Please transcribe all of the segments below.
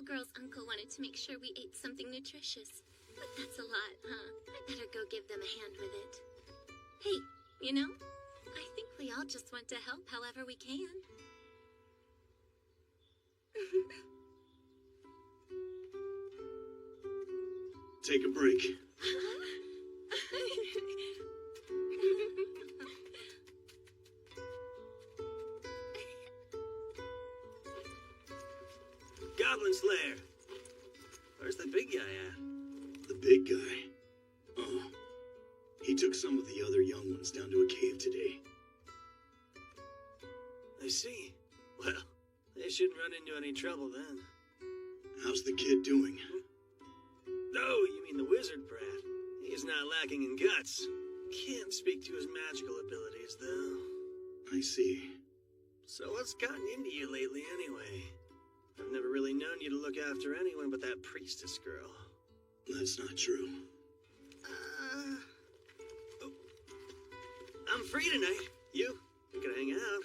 girl's uncle wanted to make sure we ate something nutritious. But that's a lot, huh? I better go give them a hand with it. Hey, you know, I think we all just want to help however we can. Take a break. Goblin Slayer. Where's the big guy at? The big guy? Oh. He took some of the other young ones down to a cave today. I see. Well, they shouldn't run into any trouble then. How's the kid doing? Oh, you mean the wizard brat. He's not lacking in guts. Can't speak to his magical abilities, though. I see. So what's gotten into you lately, anyway? I've never really known you to look after anyone but that priestess girl. That's not true. Oh. I'm free tonight. You can hang out.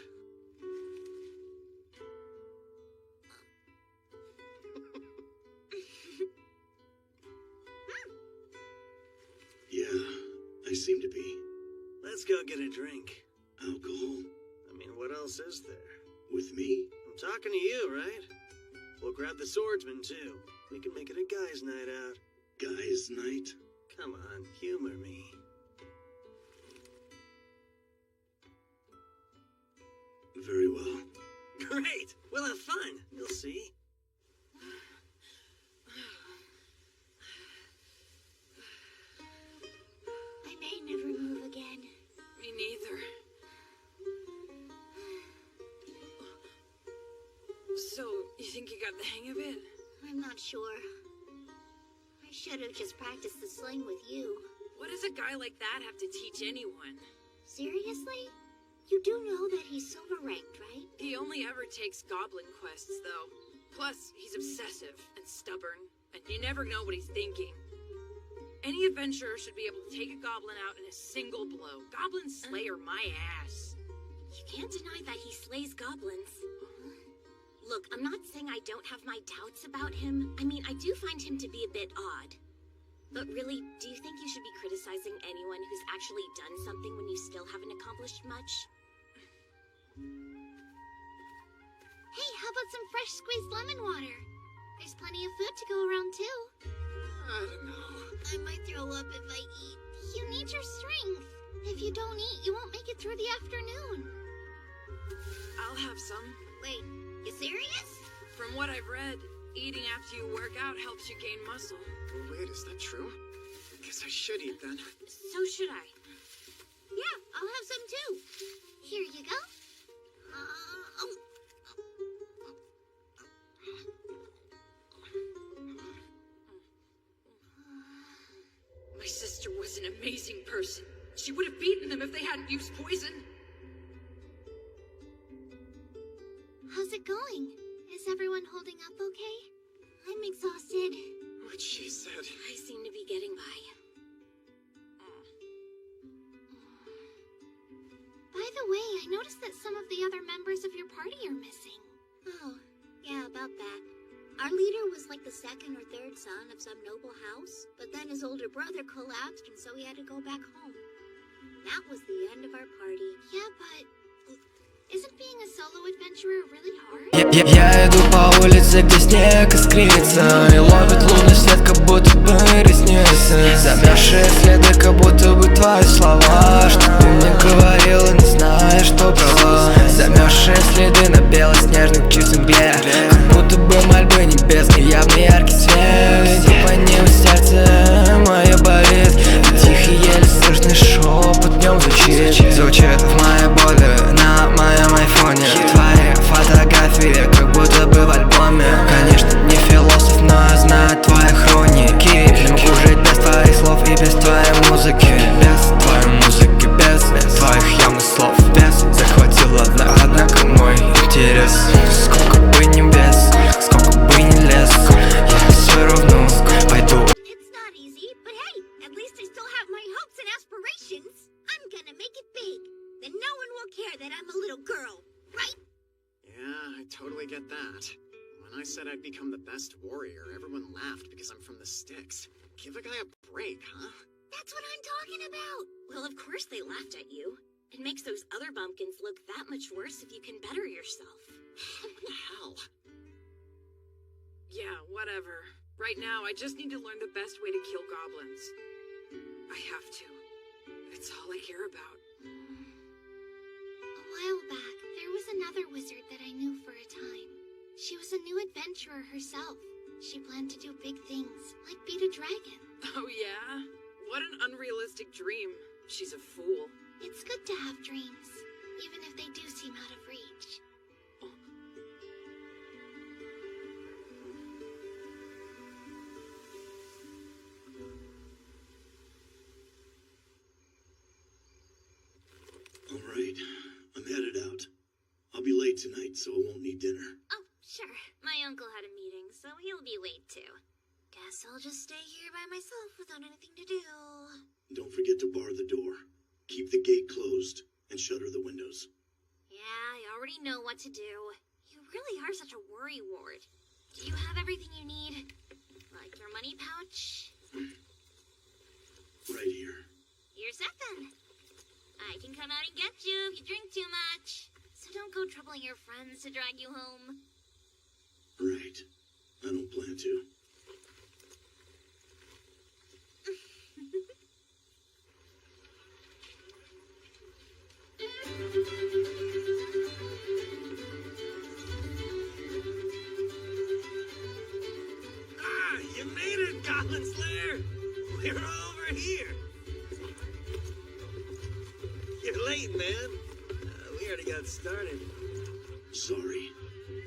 Yeah, I seem to be. Let's go get a drink. Alcohol? I mean, what else is there? With me? I'm talking to you, right? We'll grab the swordsman, too. We can make it a guy's night out. Guy's night? Come on, humor me. Very well. Great! We'll have fun, you'll see. I may never move again. Me neither. So, you think you got the hang of it? I'm not sure. I should have just practiced the sling with you. What does a guy like that have to teach anyone? Seriously? You do know that he's silver ranked, right? He only ever takes goblin quests, though. Plus, he's obsessive and stubborn, and you never know what he's thinking. Any adventurer should be able to take a goblin out in a single blow. Goblin Slayer my ass. You can't deny that he slays goblins. Look, I'm not saying I don't have my doubts about him. I mean, I do find him to be a bit odd. But really, do you think you should be criticizing anyone who's actually done something when you still haven't accomplished much? Hey, how about some fresh squeezed lemon water? There's plenty of food to go around, too. I don't know. I might throw up if I eat. You need your strength. If you don't eat, you won't make it through the afternoon. I'll have some. Wait, you serious? From what I've read, eating after you work out helps you gain muscle. Wait, is that true? Guess I should eat then. So should I. Yeah, I'll have some too. Here you go. My sister was an amazing person. She would have beaten them if they hadn't used poison. How's it going? Is everyone holding up okay? I'm exhausted. What she said. I seem to be getting by. By the way, I noticed that some of the other members of your party are missing. Oh, yeah, about that. Our leader was like the second or third son of some noble house, but then his older brother collapsed and so he had to go back home. That was the end of our party. Yeah, but isn't being a solo adventurer really hard? Я иду по улице, где снег искрится и ловит лунный свет, как будто бы ресницы. Замерзшие следы, как будто бы твои слова, что ты мне говорила, не зная, что брала. Замерзшие следы на белоснежных чистом мгле, как будто бы мольбы небесные, явный яркий свет. И по ним сердце мое болит, тихий, еле слышный шепот днем звучит в моей боли на моем айфоне. Твои фотографии, как будто бы в альбоме. Конечно, не философ, но я знаю твои хроники. Не могу жить без твоих слов и без твоей музыки. Без твоей музыки, без твоих явных слов. Без захватила, однако мой интерес. Сколько бы ни без, сколько бы ни лез, я все равно пойду. It's not easy, but hey, at least I still have my hopes and aspirations. I'm gonna make it big. Then no one will care that I'm a little girl, right? Yeah, I totally get that. When I said I'd become the best warrior, everyone laughed because I'm from the sticks. Give a guy a break, huh? That's what I'm talking about. Well, of course they laughed at you. It makes those other bumpkins look that much worse if you can better yourself. What the hell? Yeah, whatever. Right now, I just need to learn the best way to kill goblins. I have to. It's all I care about. A while back, there was another wizard that I knew for a time. She was a new adventurer herself. She planned to do big things, like beat a dragon. Oh yeah? What an unrealistic dream. She's a fool. It's good to have dreams, even if they do seem out of reach. All right, I'm headed out. I'll be late tonight, so I won't need dinner. Oh, sure. My uncle had a meeting, so he'll be late too. Guess I'll just stay here by myself without anything to do. Don't forget to bar the door. Keep the gate closed and shutter the windows. Yeah, I already know what to do. You really are such a worry ward. Do you have everything you need? Like your money pouch? Right here. You're set then. I can come out and get you if you drink too much. So don't go troubling your friends to drag you home. Right. I don't plan to. Ah, you made it, Goblin Slayer! We're over here! You're late, man. We already got started. Sorry.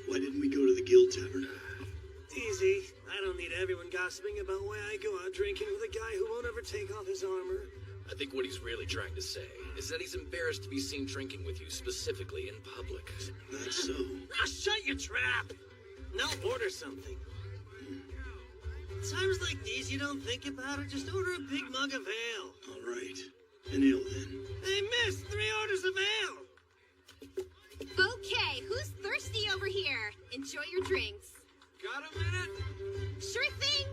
Why didn't we go to the Guild Tavern? Easy. I don't need everyone gossiping about why I go out drinking with a guy who won't ever take off his armor. I think what he's really trying to say is that he's embarrassed to be seen drinking with you, specifically in public. That's so. Now shut your trap! Now order something. Times like these, you don't think about it. Just order a big mug of ale. All right. An ale then. Hey, miss, 3 orders of ale! Okay, who's thirsty over here? Enjoy your drinks. Got a minute? Sure thing.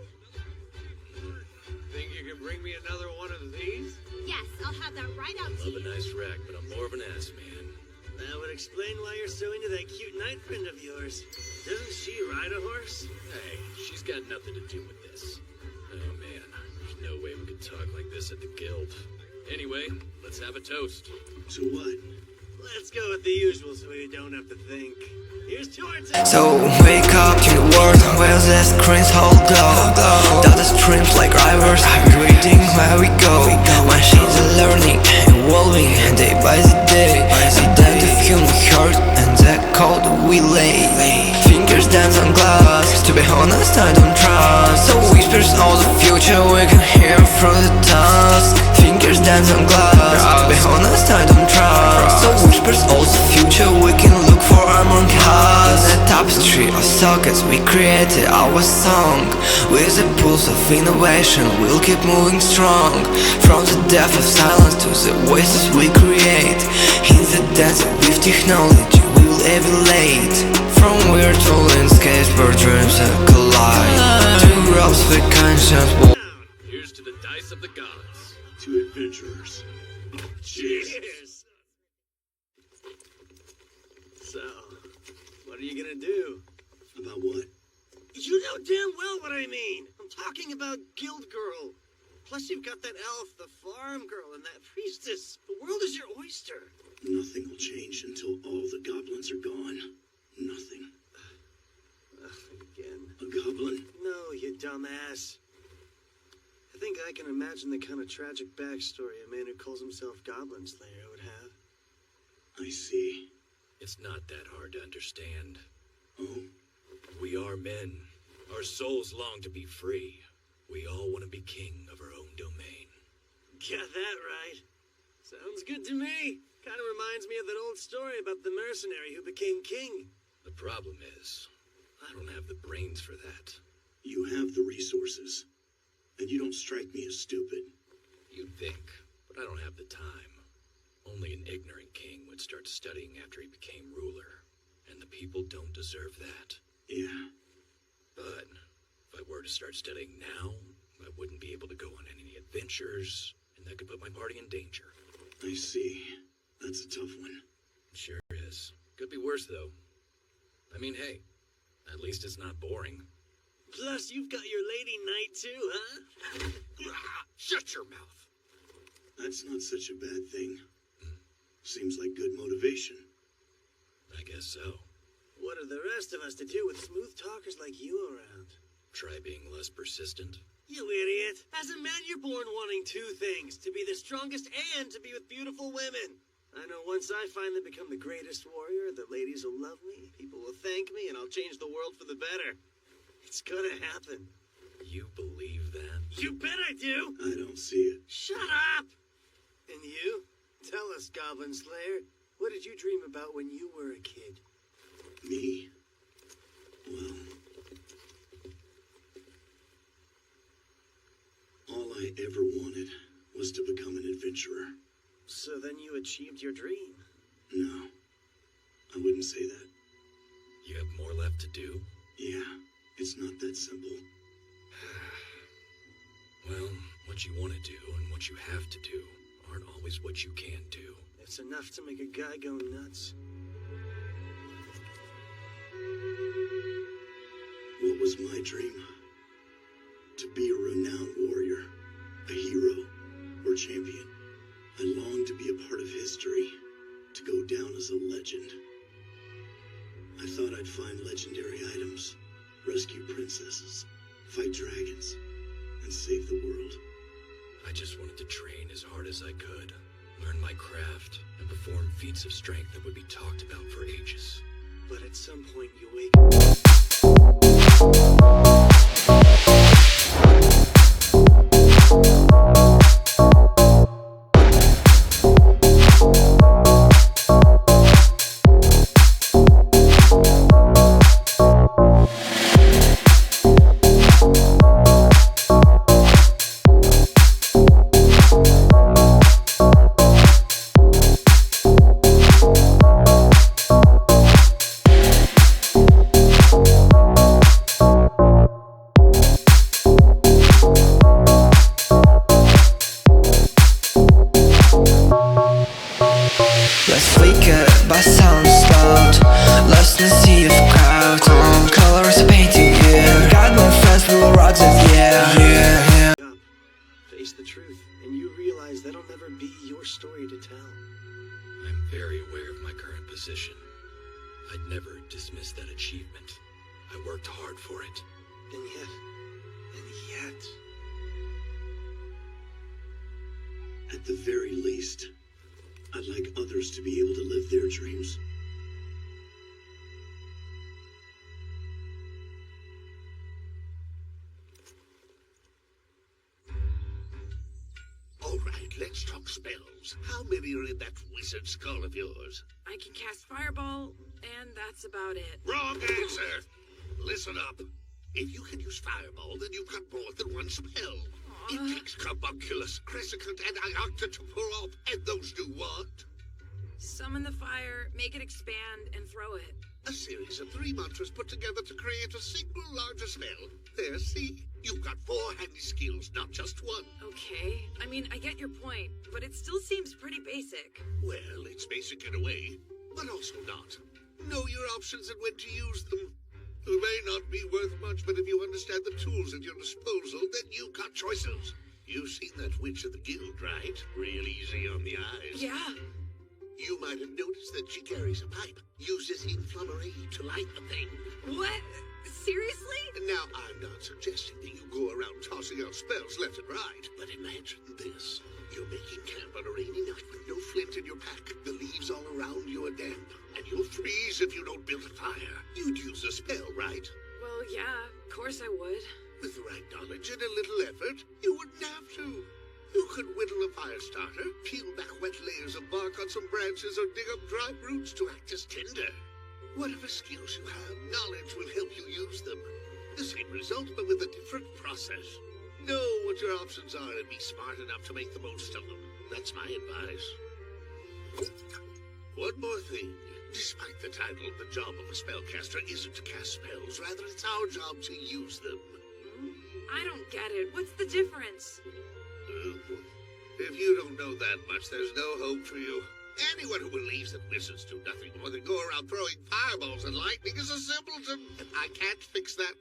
Think you can bring me another one of these? Yes, I'll have that right out to Love a you. nice rack, but I'm more of an ass man. That would explain why you're so into that cute night friend of yours. Doesn't she ride a horse? Hey, she's got nothing to do with this. Oh man, there's no way we could talk like this at the guild. Anyway, let's have a toast. So what? Let's go with the usual so we don't have to think. Here's to our toast. So wake up to the world where the screens all glow. Data streams like rivers, reading where we go. Machines are learning, evolving day by the day. The depth of human heart and the code we lay. Fingers dance on glass, to be honest I don't trust. So whispers all the future we can hear from the task. Fingers dance on glass, to be honest I don't trust. So whispers all the future we can look for among us. The tapestry of sockets we created our song. With the pulse of innovation we'll keep moving strong. From the depth of silence to the voices we create. In the desert with technology we will evaluate. From virtual landscapes where dreams collide. To realms with conscience. Here's to the dice of the gods. To adventurers. Cheers! So, what are you gonna do? About what? You know damn well what I mean! I'm talking about Guild Girl. Plus you've got that elf, the farm girl, and that priestess. The world is your oyster. Nothing will change until all the goblins are gone. Nothing. Again. A goblin? No, you dumbass. I think I can imagine the kind of tragic backstory a man who calls himself Goblin Slayer would have. I see. It's not that hard to understand. Oh, We are men. Our souls long to be free. We all want to be king of our own domain. Got that right. Sounds good to me. Kind of reminds me of that old story about the mercenary who became king. The problem is, I don't have the brains for that. you have the resources. And you don't strike me as stupid. You'd think, but I don't have the time. Only an ignorant king would start studying after he became ruler. And the people don't deserve that. Yeah, But if I were to start studying now, I wouldn't be able to go on any adventures, and that could put my party in danger. I see. That's a tough one. Sure is. Could be worse, though. I mean, hey, at least it's not boring. Plus, you've got your lady night too, huh? Shut your mouth. That's not such a bad thing. Seems like good motivation. I guess so. What are the rest of us to do with smooth talkers like you around? Try being less persistent. You idiot! As a man, you're born wanting two things: to be the strongest and to be with beautiful women. I know once I finally become the greatest warrior, the ladies will love me, people will thank me, and I'll change the world for the better. It's gonna happen. You believe that? You bet I do! I don't see it. Shut up! And you? Tell us, Goblin Slayer, what did you dream about when you were a kid? Me? Well, all I ever wanted was to become an adventurer. So then you achieved your dream? No, I wouldn't say that. You have more left to do? Yeah, it's not that simple. Well, what you want to do and what you have to do aren't always what you can do. It's enough to make a guy go nuts. What was my dream? To be a renowned warrior, a hero, or champion. I longed to be a part of history, to go down as a legend. I thought I'd find legendary items, rescue princesses, fight dragons, and save the world. I just wanted to train as hard as I could, learn my craft, and perform feats of strength that would be talked about for ages. But at some point you wake Let's wake up by sound loud. Lost in a sea of crowd. Colors are painting, yeah. Got my friends full of rods and yeah. up, face the truth, and you realize that'll never be your story to tell. I'm very aware of my current position. I'd never dismiss that achievement. I worked hard for it. And yet... At the very least, I'd like others to be able to live their dreams. All right, let's talk spells. How many are in that wizard skull of yours? I can cast Fireball, and that's about it. Wrong answer! Listen up. If you can use Fireball, then you've got more than one spell. It takes Carbunculus, Crescicant, and Iocta to pull off, and those do what? Summon the fire, make it expand, and throw it. A series of 3 mantras put together to create a single larger spell. There, see? You've got 4 handy skills, not just one. Okay, I mean, I get your point, but it still seems pretty basic. Well, it's basic in a way, but also not. Know your options and when to use them. They may not be worth much, but if you understand the tools at your disposal, then you've got choices. You've seen that witch of the guild, right? Real easy on the eyes. Yeah. You might have noticed that she carries a pipe, uses inflammary to light the thing. What? Seriously? Now, I'm not suggesting that you go around tossing out spells left and right, but imagine this. You're making camp on a rainy night with no flint in your pack. The leaves all around you are damp, and you'll freeze if you don't build a fire. You'd use a spell, right? Well, yeah, of course I would. With the right knowledge and a little effort, you wouldn't have to. You could whittle a fire starter, peel back wet layers of bark on some branches, or dig up dry roots to act as tinder. Whatever skills you have, knowledge will help you use them. The same result, but with a different process. Know what your options are and be smart enough to make the most of them. That's my advice. One more thing. Despite the title, the job of a spellcaster isn't to cast spells. Rather, it's our job to use them. I don't get it. What's the difference? If you don't know that much, there's no hope for you. Anyone who believes that wizards do nothing more than go around throwing fireballs and lightning is a simpleton, and I can't fix that.